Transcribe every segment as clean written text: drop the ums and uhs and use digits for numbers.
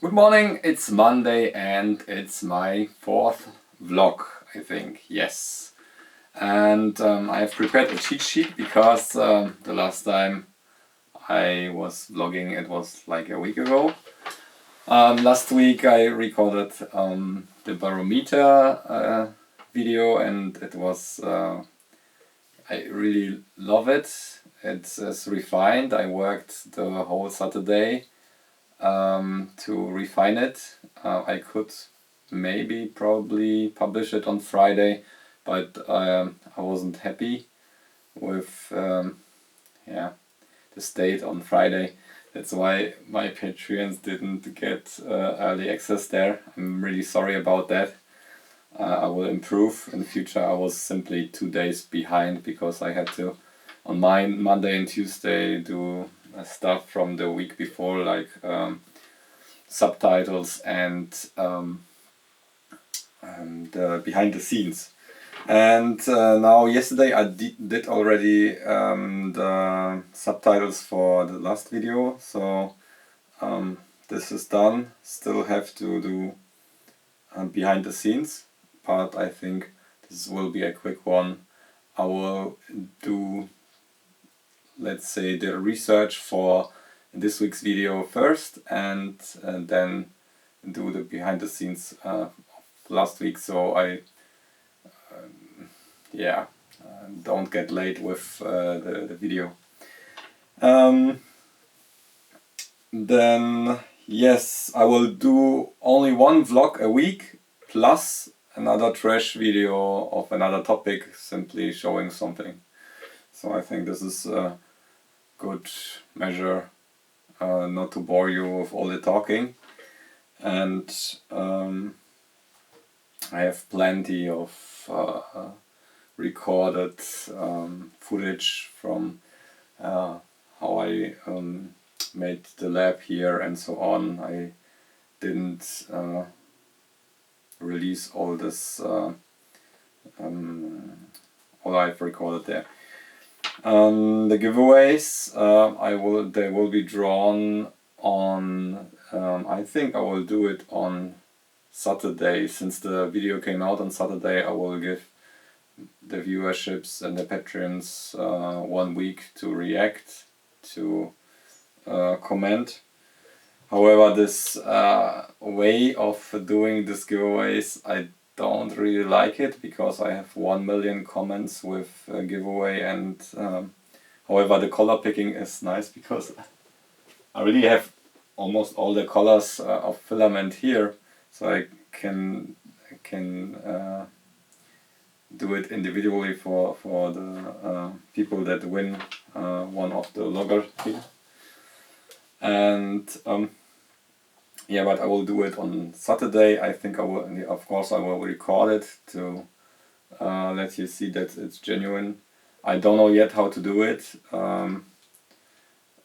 Good morning, it's Monday and it's my fourth vlog, I think, yes. And I have prepared a cheat sheet because the last time I was vlogging it was like a week ago. Last week I recorded the barometer video and it was, I really love it. It's refined. I worked the whole Saturday to refine it. I could probably publish it on Friday, but I wasn't happy with the state on Friday. That's why my Patreons didn't get early access there. I'm really sorry about that. I will improve in future. I was simply 2 days behind because I had to on my Monday and Tuesday do stuff from the week before, like subtitles and the behind the scenes. And now yesterday I did already the subtitles for the last video, so this is done. Still have to do behind the scenes, but I think this will be a quick one. I will do, let's say, the research for this week's video first, and then do the behind the scenes last week, so I don't get late with the video. Then yes, I will do only one vlog a week plus another trash video of another topic, simply showing something. So I think this is a good measure, not to bore you with all the talking. And I have plenty of recorded footage from how I made the lab here and so on. I didn't release all this, all I've recorded there. The giveaways, they will be drawn on, I think I will do it on Saturday. Since the video came out on Saturday, I will give the viewerships and the patrons 1 week to react, to comment. However, this way of doing these giveaways, I don't really like it because I have 1 million comments with a giveaway, and however, the color picking is nice because I really have almost all the colors of filament here, so I can do it individually for the people that win one of the logger here. And but I will do it on Saturday. I think I will, of course I will record it to let you see that it's genuine. I don't know yet how to do it.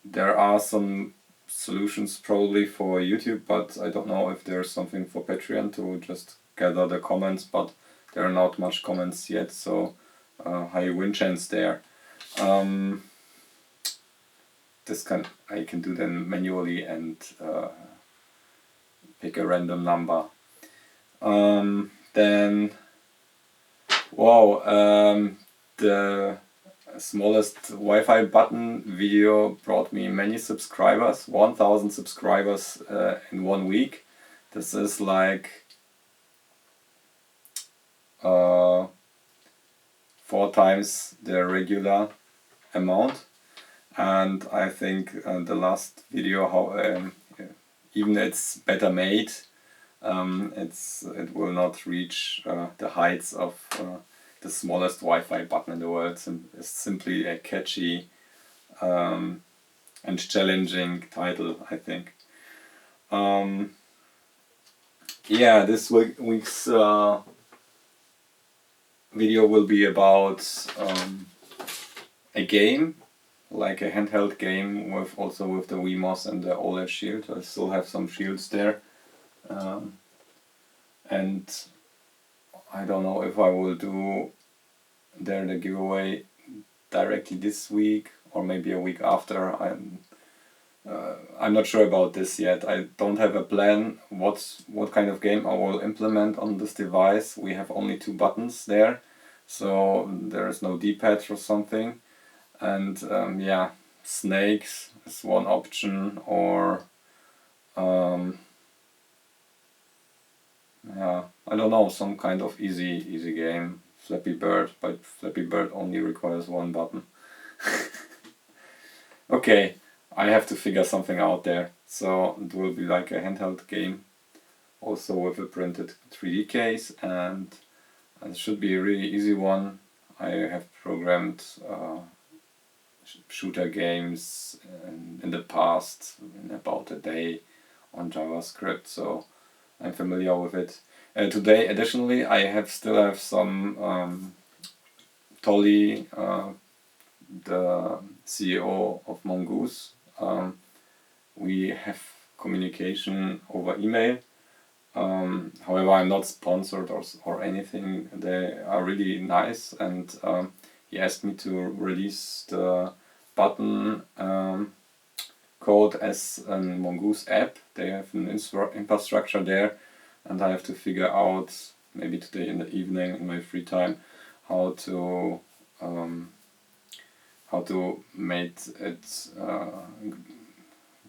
There are some solutions probably for YouTube, but I don't know if there's something for Patreon to just gather the comments, but there are not much comments yet, so high win chance there. I can do them manually and pick a random number. Then the smallest Wi-Fi button video brought me many subscribers, 1000 subscribers in 1 week. This is like 4 times the regular amount, and I think the last video, how even it's better made, it will not reach the heights of the smallest Wi-Fi button in the world. It's simply a catchy and challenging title, I think. This week's video will be about a game, like a handheld game with the WeMOS and the OLED shield. I still have some shields there, and I don't know if I will do the giveaway directly this week or maybe a week after. I'm not sure about this yet. I don't have a plan what kind of game I will implement on this device. We have only 2 buttons there, so there is no D-pad or something. And yeah, snakes is one option, or yeah, I don't know, some kind of easy game. Flappy Bird, but Flappy Bird only requires 1 button. Okay, I have to figure something out there. So it will be like a handheld game, also with a printed 3D case, and it should be a really easy one. I have programmed shooter games in the past in about a day on JavaScript, so I'm familiar with it. Today, additionally, I still have some Tolly, the CEO of Mongoose. We have communication over email. However, I'm not sponsored or anything. They are really nice, and he asked me to release the button code as a Mongoose app. They have an infrastructure there, and I have to figure out, maybe today in the evening in my free time, how to make it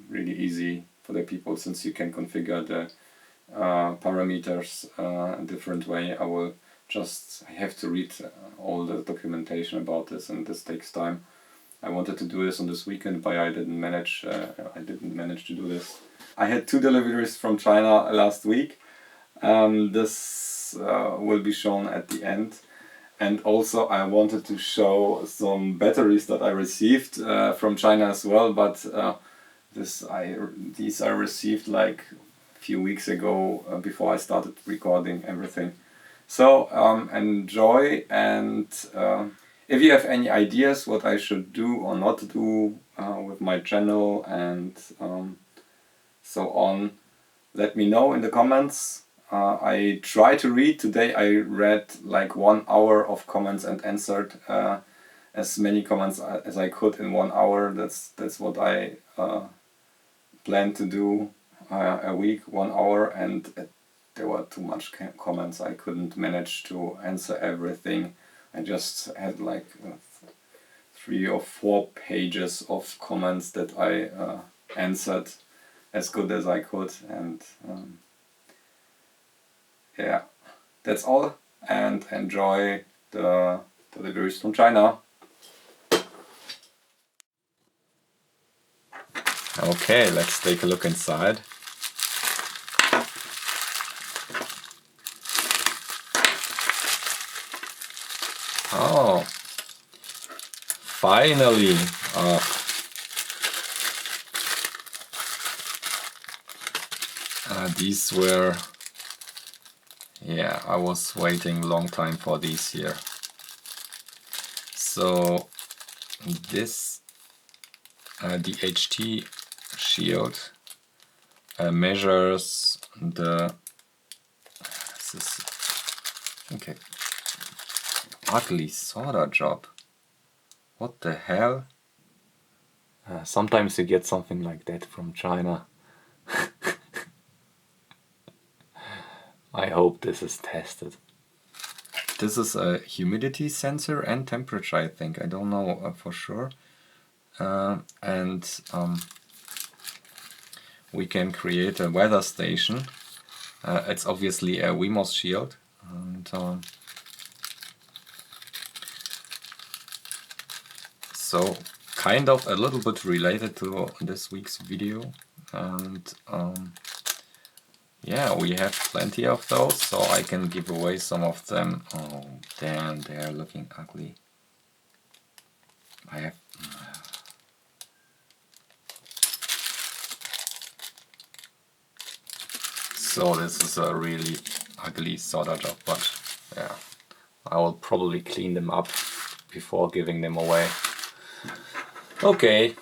really easy for the people, since you can configure the parameters a different way. I have to read all the documentation about this, and this takes time. I wanted to do this on this weekend, but I didn't manage to do this. I had 2 deliveries from China last week. This will be shown at the end. And also I wanted to show some batteries that I received from China as well, but these I received like a few weeks ago, before I started recording everything. So enjoy, and if you have any ideas what I should do or not do with my channel and so on, let me know in the comments. I try to read. Today I read like 1 hour of comments and answered as many comments as I could in 1 hour. That's what I plan to do a week, 1 hour, and there were too much comments. I couldn't manage to answer everything. I just had like 3 or 4 pages of comments that I answered as good as I could, and yeah, that's all, and enjoy the deliveries from China. Okay, let's take a look inside. Oh, finally! These were, yeah, I was waiting a long time for these here. So this DHT shield measures the, this is, okay, ugly solder job. What the hell? Sometimes you get something like that from China. I hope this is tested. This is a humidity sensor and temperature, I think. I don't know for sure. And we can create a weather station. It's obviously a Wemos shield. And so kind of a little bit related to this week's video. And yeah, we have plenty of those, so I can give away some of them. Oh damn, they are looking ugly. I have... So this is a really ugly solder job, but yeah, I will probably clean them up before giving them away. Okay,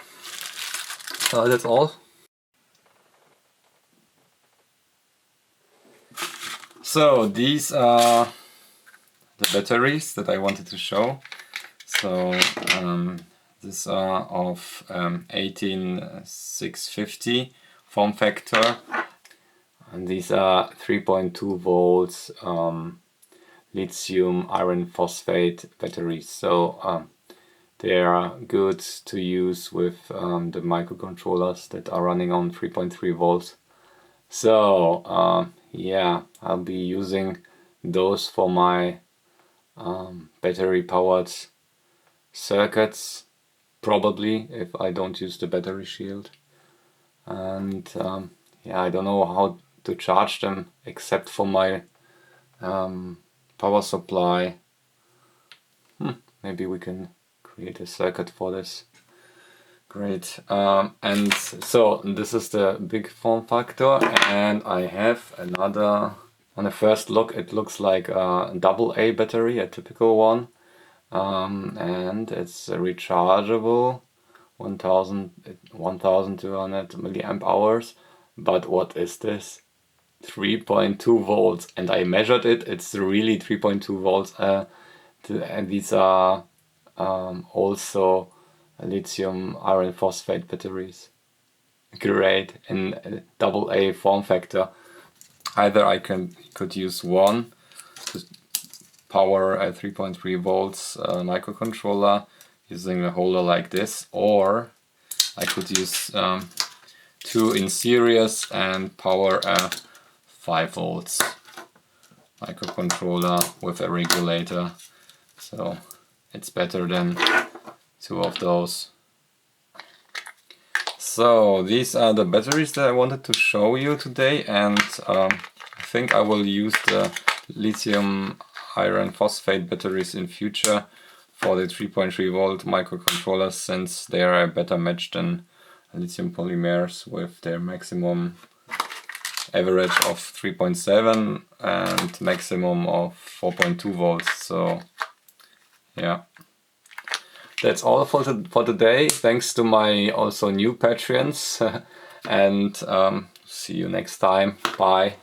that's all. So these are the batteries that I wanted to show. So This are of 18650 form factor, and these are 3.2 volts lithium iron phosphate batteries. So they are good to use with the microcontrollers that are running on 3.3 volts. So yeah, I'll be using those for my battery powered circuits, probably, if I don't use the battery shield. And yeah, I don't know how to charge them except for my power supply. Maybe we can create a circuit for this. Great. And so this is the big form factor, and I have another. On the first look it looks like a AA battery, a typical one, and it's rechargeable, 1200 milliamp hours. But what is this? 3.2 volts, and I measured it, it's really 3.2 volts, and these are also lithium iron phosphate batteries. Great, in AA form factor. Either I could use one to power a 3.3 volts microcontroller using a holder like this, or I could use two in series and power a 5 volts microcontroller with a regulator. So it's better than two of those. So these are the batteries that I wanted to show you today, and I think I will use the lithium iron phosphate batteries in future for the 3.3 volt microcontrollers, since they are a better match than lithium polymers with their maximum average of 3.7 and maximum of 4.2 volts. So yeah, that's all for today. Thanks to my also new patrons and see you next time. Bye.